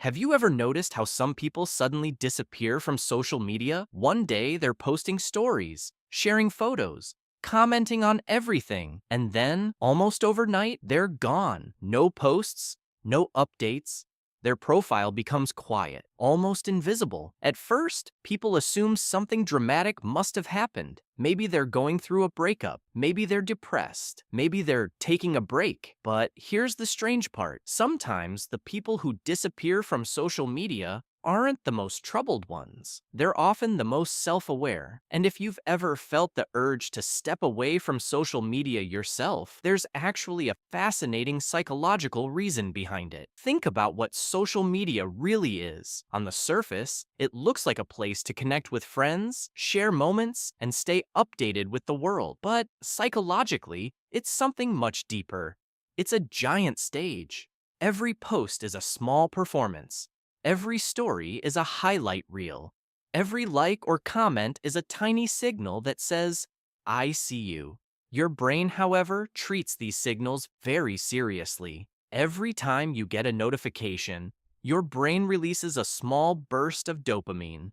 Have you ever noticed how some people suddenly disappear from social media? One day they're posting stories, sharing photos, commenting on everything, and then, almost overnight, they're gone. No posts, no updates. Their profile becomes quiet, almost invisible. At first, people assume something dramatic must have happened. Maybe they're going through a breakup. Maybe they're depressed. Maybe they're taking a break. But here's the strange part. Sometimes the people who disappear from social media aren't the most troubled ones. They're often the most self-aware. And if you've ever felt the urge to step away from social media yourself, there's actually a fascinating psychological reason behind it. Think about what social media really is. On the surface, it looks like a place to connect with friends, share moments, and stay updated with the world. But psychologically, it's something much deeper. It's a giant stage. Every post is a small performance. Every story is a highlight reel. Every like or comment is a tiny signal that says, I see you. Your brain, however, treats these signals very seriously. Every time you get a notification, your brain releases a small burst of dopamine.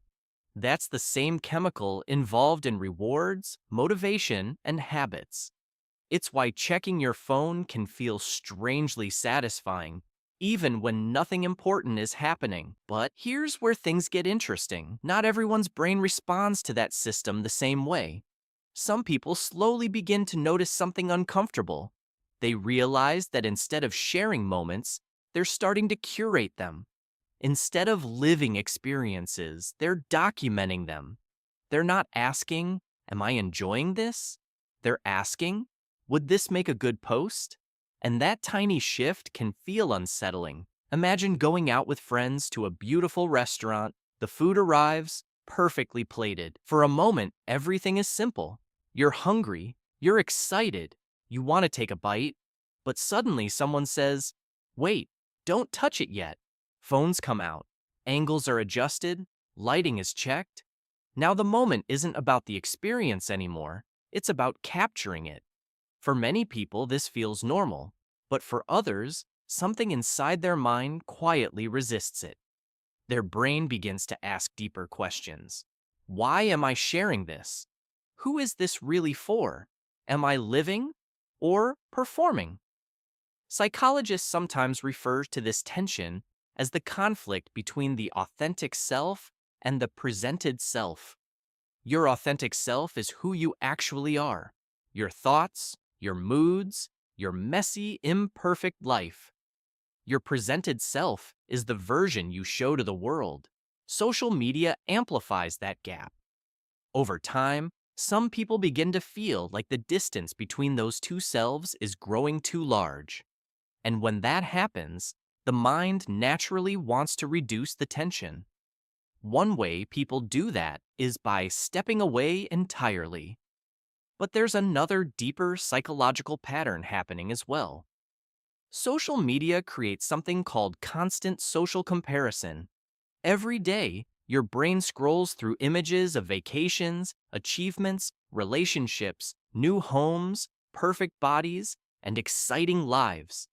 That's the same chemical involved in rewards, motivation, and habits. It's why checking your phone can feel strangely satisfying, even when nothing important is happening. But here's where things get interesting. Not everyone's brain responds to that system the same way. Some people slowly begin to notice something uncomfortable. They realize that instead of sharing moments, they're starting to curate them. Instead of living experiences, they're documenting them. They're not asking, am I enjoying this? They're asking, would this make a good post? And that tiny shift can feel unsettling. Imagine going out with friends to a beautiful restaurant. The food arrives, perfectly plated. For a moment, everything is simple. You're hungry, you're excited, you want to take a bite, but suddenly someone says, wait, don't touch it yet. Phones come out, angles are adjusted, lighting is checked. Now the moment isn't about the experience anymore, it's about capturing it. For many people, this feels normal, but for others, something inside their mind quietly resists it. Their brain begins to ask deeper questions. Why am I sharing this? Who is this really for? Am I living or performing? Psychologists sometimes refer to this tension as the conflict between the authentic self and the presented self. Your authentic self is who you actually are. Your thoughts, your moods, your messy, imperfect life. Your presented self is the version you show to the world. Social media amplifies that gap. Over time, some people begin to feel like the distance between those two selves is growing too large. And when that happens, the mind naturally wants to reduce the tension. One way people do that is by stepping away entirely. But there's another deeper psychological pattern happening as well. Social media creates something called constant social comparison. Every day, your brain scrolls through images of vacations, achievements, relationships, new homes, perfect bodies, and exciting lives.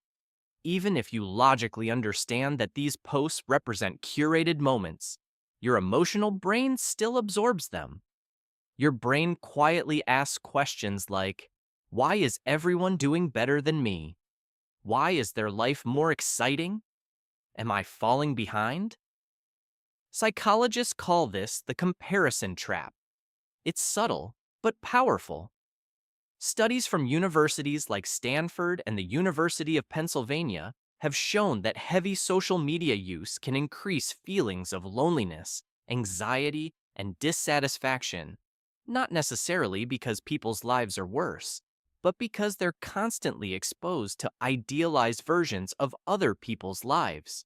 Even if you logically understand that these posts represent curated moments, your emotional brain still absorbs them. Your brain quietly asks questions like, why is everyone doing better than me? Why is their life more exciting? Am I falling behind? Psychologists call this the comparison trap. It's subtle, but powerful. Studies from universities like Stanford and the University of Pennsylvania have shown that heavy social media use can increase feelings of loneliness, anxiety, and dissatisfaction, not necessarily because people's lives are worse, but because they're constantly exposed to idealized versions of other people's lives.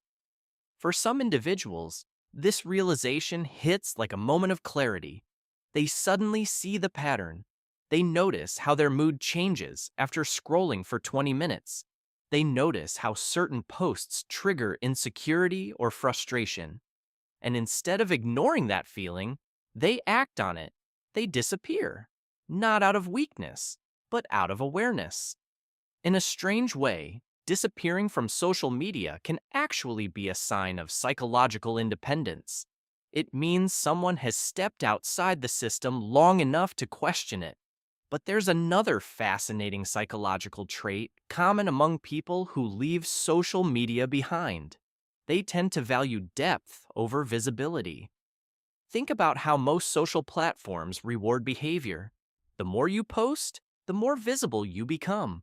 For some individuals, this realization hits like a moment of clarity. They suddenly see the pattern. They notice how their mood changes after scrolling for 20 minutes. They notice how certain posts trigger insecurity or frustration. And instead of ignoring that feeling, they act on it. They disappear. Not out of weakness, but out of awareness. In a strange way, disappearing from social media can actually be a sign of psychological independence. It means someone has stepped outside the system long enough to question it. But there's another fascinating psychological trait common among people who leave social media behind. They tend to value depth over visibility. Think about how most social platforms reward behavior. The more you post, the more visible you become.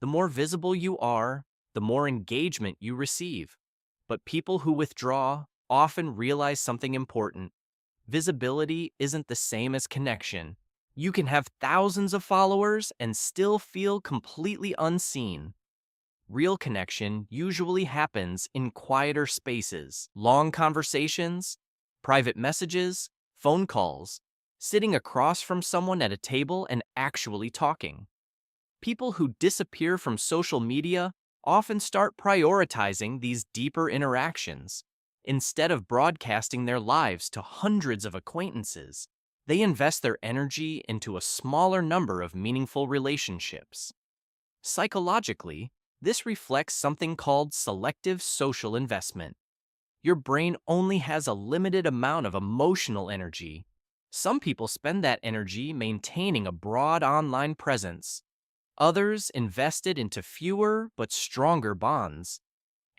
The more visible you are, the more engagement you receive. But people who withdraw often realize something important. Visibility isn't the same as connection. You can have thousands of followers and still feel completely unseen. Real connection usually happens in quieter spaces, long conversations, private messages, phone calls, sitting across from someone at a table and actually talking. People who disappear from social media often start prioritizing these deeper interactions. Instead of broadcasting their lives to hundreds of acquaintances, they invest their energy into a smaller number of meaningful relationships. Psychologically, this reflects something called selective social investment. Your brain only has a limited amount of emotional energy. Some people spend that energy maintaining a broad online presence. Others invest it into fewer but stronger bonds.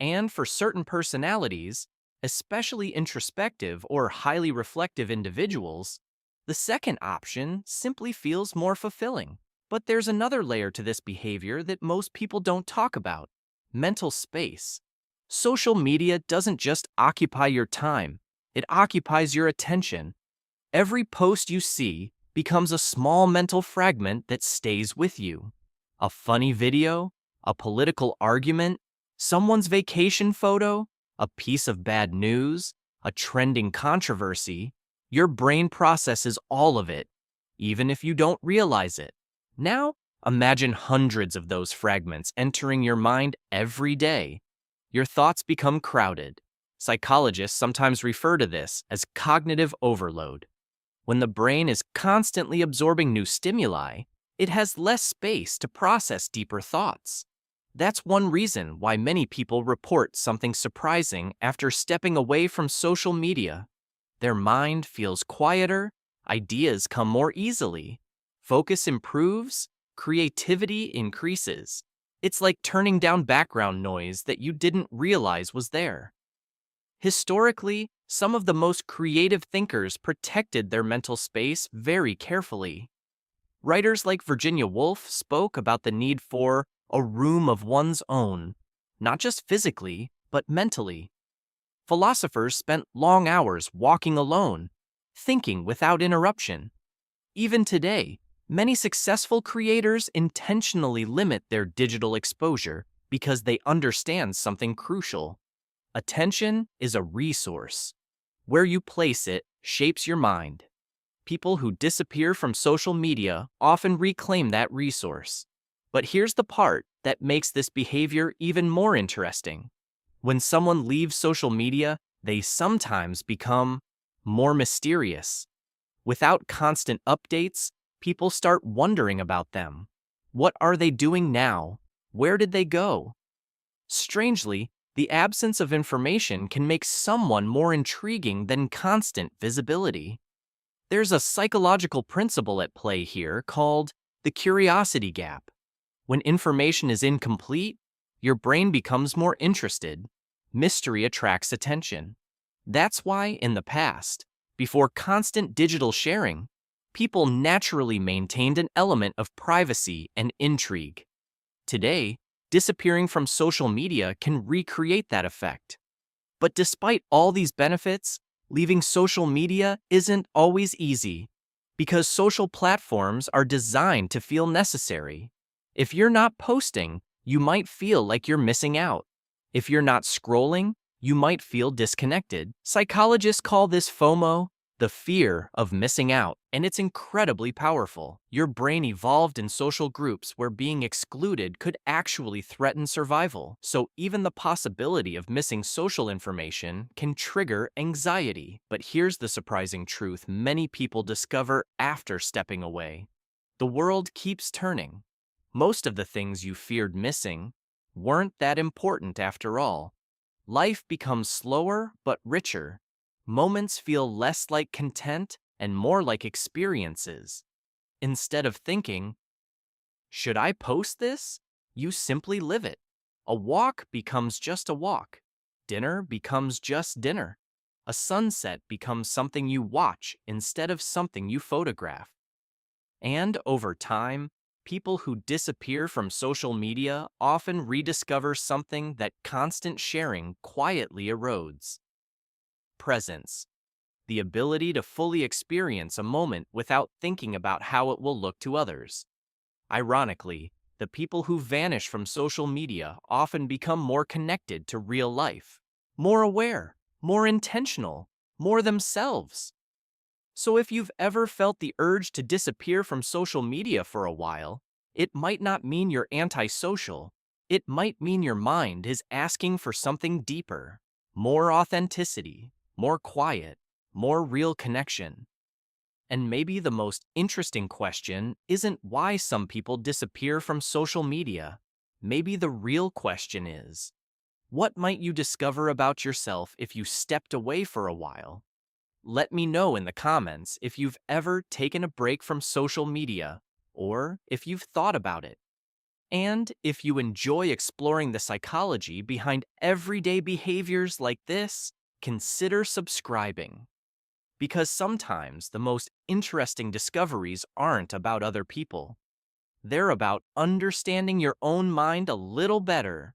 And for certain personalities, especially introspective or highly reflective individuals, the second option simply feels more fulfilling. But there's another layer to this behavior that most people don't talk about: mental space. Social media doesn't just occupy your time, it occupies your attention. Every post you see becomes a small mental fragment that stays with you. A funny video, a political argument, someone's vacation photo, a piece of bad news, a trending controversy. Your brain processes all of it, even if you don't realize it. Now, imagine hundreds of those fragments entering your mind every day. Your thoughts become crowded. Psychologists sometimes refer to this as cognitive overload. When the brain is constantly absorbing new stimuli, it has less space to process deeper thoughts. That's one reason why many people report something surprising after stepping away from social media. Their mind feels quieter, ideas come more easily, focus improves, creativity increases. It's like turning down background noise that you didn't realize was there. Historically, some of the most creative thinkers protected their mental space very carefully. Writers like Virginia Woolf spoke about the need for a room of one's own, not just physically, but mentally. Philosophers spent long hours walking alone, thinking without interruption. Even today, many successful creators intentionally limit their digital exposure because they understand something crucial. Attention is a resource. Where you place it shapes your mind. People who disappear from social media often reclaim that resource. But here's the part that makes this behavior even more interesting. When someone leaves social media, they sometimes become more mysterious. Without constant updates, people start wondering about them. What are they doing now? Where did they go? Strangely, the absence of information can make someone more intriguing than constant visibility. There's a psychological principle at play here called the curiosity gap. When information is incomplete, your brain becomes more interested. Mystery attracts attention. That's why, in the past, before constant digital sharing, people naturally maintained an element of privacy and intrigue. Today, disappearing from social media can recreate that effect. But despite all these benefits, leaving social media isn't always easy, because social platforms are designed to feel necessary. If you're not posting, you might feel like you're missing out. If you're not scrolling, you might feel disconnected. Psychologists call this FOMO, the fear of missing out, and it's incredibly powerful. Your brain evolved in social groups where being excluded could actually threaten survival, so even the possibility of missing social information can trigger anxiety. But here's the surprising truth many people discover after stepping away. The world keeps turning. Most of the things you feared missing weren't that important after all. Life becomes slower but richer. Moments feel less like content and more like experiences. Instead of thinking, should I post this? You simply live it. A walk becomes just a walk. Dinner becomes just dinner. A sunset becomes something you watch instead of something you photograph. And over time, people who disappear from social media often rediscover something that constant sharing quietly erodes: presence, the ability to fully experience a moment without thinking about how it will look to others. Ironically, the people who vanish from social media often become more connected to real life, more aware, more intentional, more themselves. So if you've ever felt the urge to disappear from social media for a while, it might not mean you're antisocial. It might mean your mind is asking for something deeper, more authenticity, more quiet, more real connection. And maybe the most interesting question isn't why some people disappear from social media. Maybe the real question is, what might you discover about yourself if you stepped away for a while? Let me know in the comments if you've ever taken a break from social media, or if you've thought about it. And if you enjoy exploring the psychology behind everyday behaviors like this, consider subscribing. Because sometimes the most interesting discoveries aren't about other people. They're about understanding your own mind a little better